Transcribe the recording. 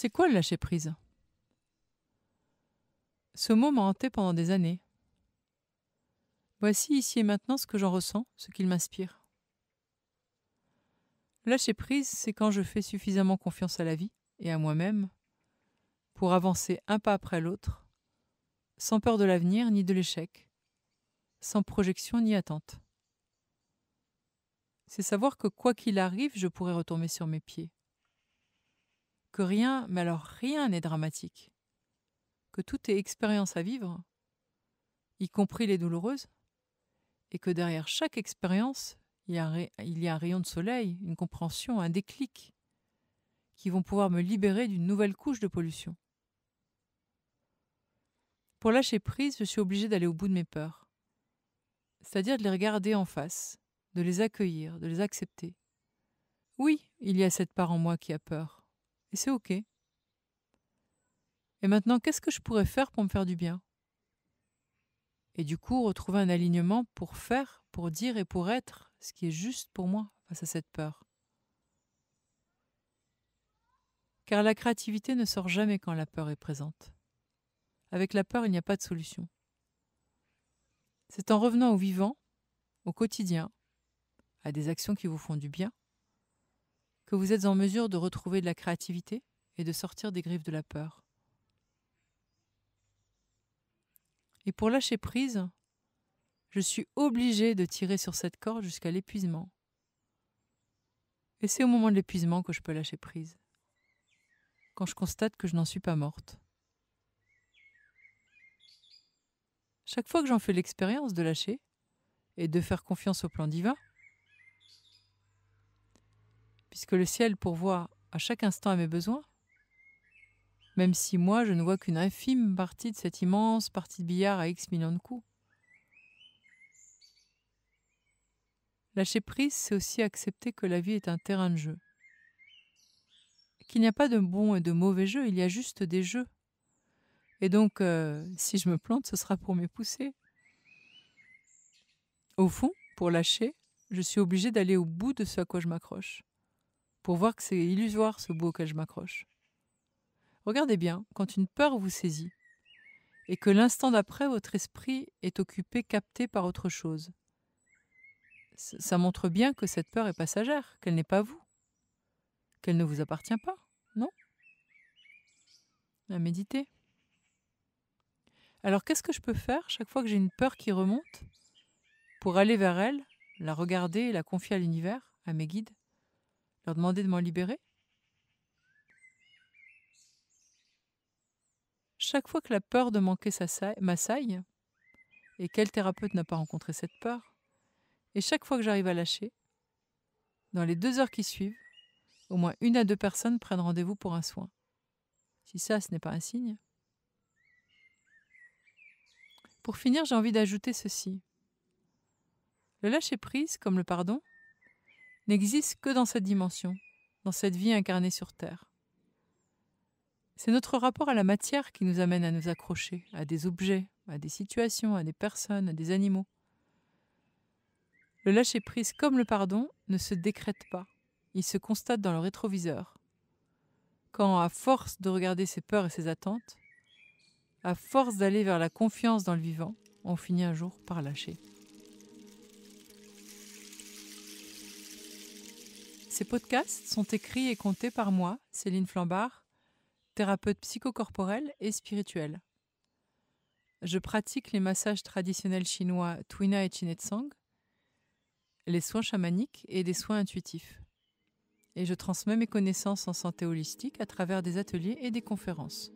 C'est quoi le lâcher-prise? Ce mot m'a hanté pendant des années. Voici ici et maintenant ce que j'en ressens, ce qu'il m'inspire. Le lâcher-prise, c'est quand je fais suffisamment confiance à la vie et à moi-même pour avancer un pas après l'autre, sans peur de l'avenir ni de l'échec, sans projection ni attente. C'est savoir que quoi qu'il arrive, je pourrai retomber sur mes pieds. Que rien, mais alors rien n'est dramatique. Que tout est expérience à vivre, y compris les douloureuses, et que derrière chaque expérience, il y a un rayon de soleil, une compréhension, un déclic, qui vont pouvoir me libérer d'une nouvelle couche de pollution. Pour lâcher prise, je suis obligée d'aller au bout de mes peurs, c'est-à-dire de les regarder en face, de les accueillir, de les accepter. Oui, il y a cette part en moi qui a peur, et c'est OK. Et maintenant, qu'est-ce que je pourrais faire pour me faire du bien? Et du coup, retrouver un alignement pour faire, pour dire et pour être ce qui est juste pour moi face à cette peur. Car la créativité ne sort jamais quand la peur est présente. Avec la peur, il n'y a pas de solution. C'est en revenant au vivant, au quotidien, à des actions qui vous font du bien, que vous êtes en mesure de retrouver de la créativité et de sortir des griffes de la peur. Et pour lâcher prise, je suis obligée de tirer sur cette corde jusqu'à l'épuisement. Et c'est au moment de l'épuisement que je peux lâcher prise, quand je constate que je n'en suis pas morte. Chaque fois que j'en fais l'expérience de lâcher et de faire confiance au plan divin, puisque le ciel pourvoit à chaque instant à mes besoins, même si moi je ne vois qu'une infime partie de cette immense partie de billard à X millions de coups. Lâcher prise, c'est aussi accepter que la vie est un terrain de jeu. Qu'il n'y a pas de bon et de mauvais jeux, il y a juste des jeux. Et donc, si je me plante, ce sera pour m'épousser. Au fond, pour lâcher, je suis obligée d'aller au bout de ce à quoi je m'accroche, pour voir que c'est illusoire ce bout auquel je m'accroche. Regardez bien, quand une peur vous saisit, et que l'instant d'après, votre esprit est occupé, capté par autre chose, ça montre bien que cette peur est passagère, qu'elle n'est pas vous, qu'elle ne vous appartient pas, non? À méditer. Alors qu'est-ce que je peux faire chaque fois que j'ai une peur qui remonte pour aller vers elle, la regarder et la confier à l'univers, à mes guides, leur demander de m'en libérer? Chaque fois que la peur de manquer m'assaille, et quel thérapeute n'a pas rencontré cette peur, et chaque fois que j'arrive à lâcher, dans les 2 heures qui suivent, au moins 1 à 2 personnes prennent rendez-vous pour un soin. Si ça, ce n'est pas un signe. Pour finir, j'ai envie d'ajouter ceci. Le lâcher-prise, comme le pardon, n'existe que dans cette dimension, dans cette vie incarnée sur Terre. C'est notre rapport à la matière qui nous amène à nous accrocher à des objets, à des situations, à des personnes, à des animaux. Le lâcher-prise, comme le pardon, ne se décrète pas. Il se constate dans le rétroviseur. Quand, à force de regarder ses peurs et ses attentes, à force d'aller vers la confiance dans le vivant, on finit un jour par lâcher. Ces podcasts sont écrits et contés par moi, Céline Flambard, thérapeute psychocorporelle et spirituelle. Je pratique les massages traditionnels chinois Twina et Chinetsang, les soins chamaniques et des soins intuitifs. Et je transmets mes connaissances en santé holistique à travers des ateliers et des conférences.